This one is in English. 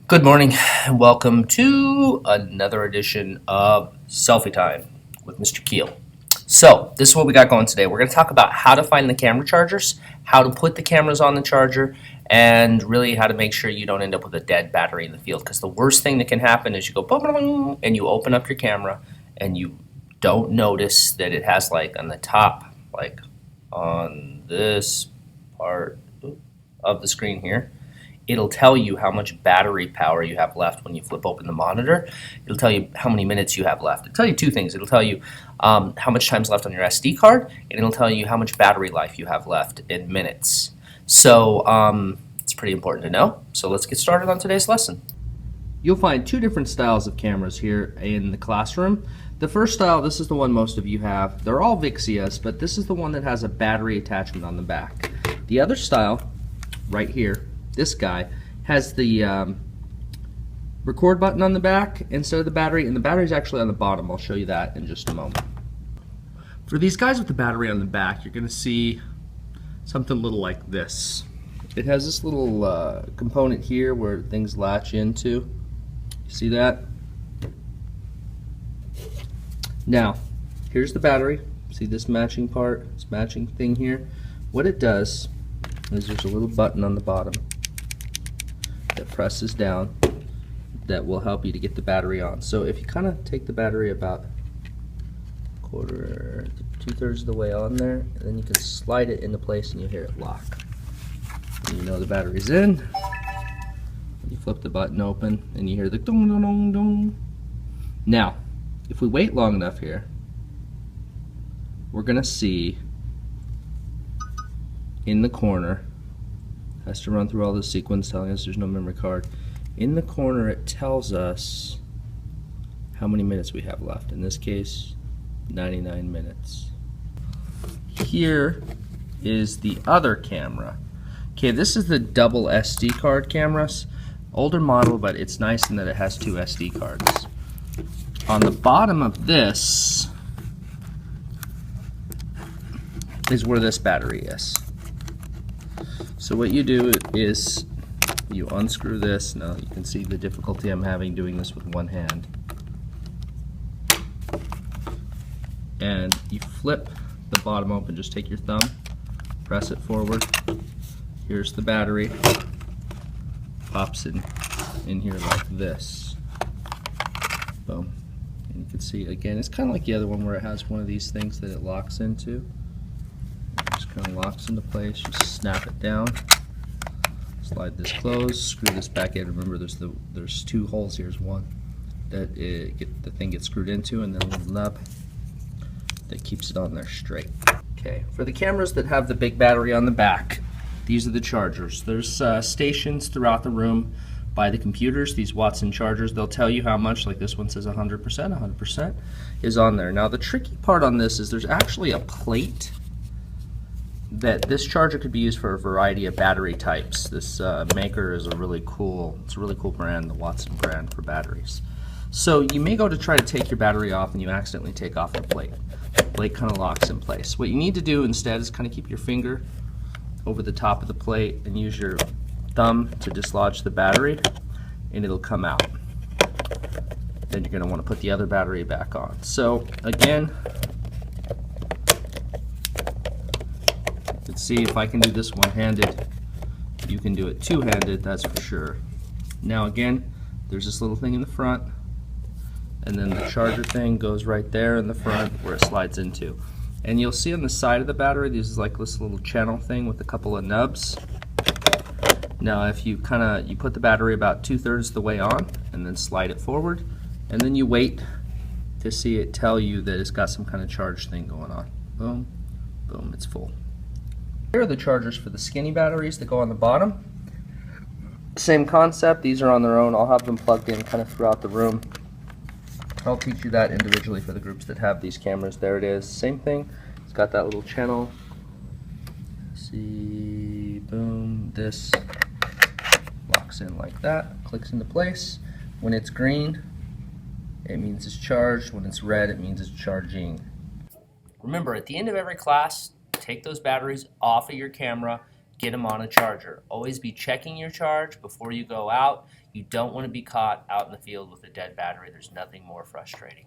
Good morning, and welcome to another edition of Selfie Time with Mr. Keel. So, this is what we got going today. We're going to talk about how to find the camera chargers, how to put the cameras on the charger, and really how to make sure you don't end up with a dead battery in the field. Because the worst thing that can happen is you go boom, and you open up your camera and you don't notice that it has like on the top, like on this part of the screen here, it'll tell you how much battery power you have left when you flip open the monitor. It'll tell you how many minutes you have left. It'll tell you two things. It'll tell you how much time's left on your SD card, and it'll tell you how much battery life you have left in minutes. So it's pretty important to know. So let's get started on today's lesson. You'll find two different styles of cameras here in the classroom. The first style, this is the one most of you have. They're all Vixias, but this is the one that has a battery attachment on the back. The other style, right here, this guy, has the record button on the back instead of the battery, and the battery is actually on the bottom. I'll show you that in just a moment. For these guys with the battery on the back, you're going to see something little like this. It has this little component here where things latch into. You see that? Now, here's the battery. See this matching part, this matching thing here? What it does is there's a little button on the bottom that presses down that will help you to get the battery on. So if you kind of take the battery about quarter, 2/3 of the way on there, and then you can slide it into place and you hear it lock. And you know the battery's in. You flip the button open and you hear the dong dong dong dong. Now, if we wait long enough here, we're gonna see in the corner, has to run through all the sequence telling us there's no memory card. In the corner it tells us how many minutes we have left. In this case, 99 minutes. Here is the other camera. Okay, this is the double SD card cameras. Older model, but it's nice in that it has two SD cards. On the bottom of this is where this battery is. So what you do is you unscrew this. Now you can see the difficulty I'm having doing this with one hand. And you flip the bottom open. Just take your thumb, press it forward. Here's the battery. Pops in here like this. Boom. And you can see again, it's kind of like the other one where it has one of these things that it locks into. Kind of locks into place. You snap it down, slide this closed, screw this back in. Remember, there's two holes. Here's one that the thing gets screwed into, and then a little nub that keeps it on there straight. Okay, for the cameras that have the big battery on the back, these are the chargers. There's stations throughout the room by the computers. These Watson chargers, they'll tell you how much. Like this one says 100%. 100% is on there. Now the tricky part on this is there's actually a plate that this charger could be used for a variety of battery types. This maker is it's a really cool brand, the Watson brand for batteries. So you may go to try to take your battery off and you accidentally take off the plate. The plate kind of locks in place. What you need to do instead is kind of keep your finger over the top of the plate and use your thumb to dislodge the battery, and it'll come out. Then you're going to want to put the other battery back on. So again, let's see if I can do this one-handed. You can do it two-handed, that's for sure. Now again, there's this little thing in the front, and then the charger thing goes right there in the front where it slides into. And you'll see on the side of the battery, this is like this little channel thing with a couple of nubs. Now if you you put the battery about 2/3 the way on, and then slide it forward, and then you wait to see it tell you that it's got some kind of charge thing going on. Boom, boom, it's full. Here are the chargers for the skinny batteries that go on the bottom. Same concept, these are on their own. I'll have them plugged in kind of throughout the room. I'll teach you that individually for the groups that have these cameras. There it is, same thing. It's got that little channel. See, boom, this locks in like that, clicks into place. When it's green, it means it's charged. When it's red, it means it's charging. Remember, at the end of every class, take those batteries off of your camera, get them on a charger. Always be checking your charge before you go out. You don't want to be caught out in the field with a dead battery. There's nothing more frustrating.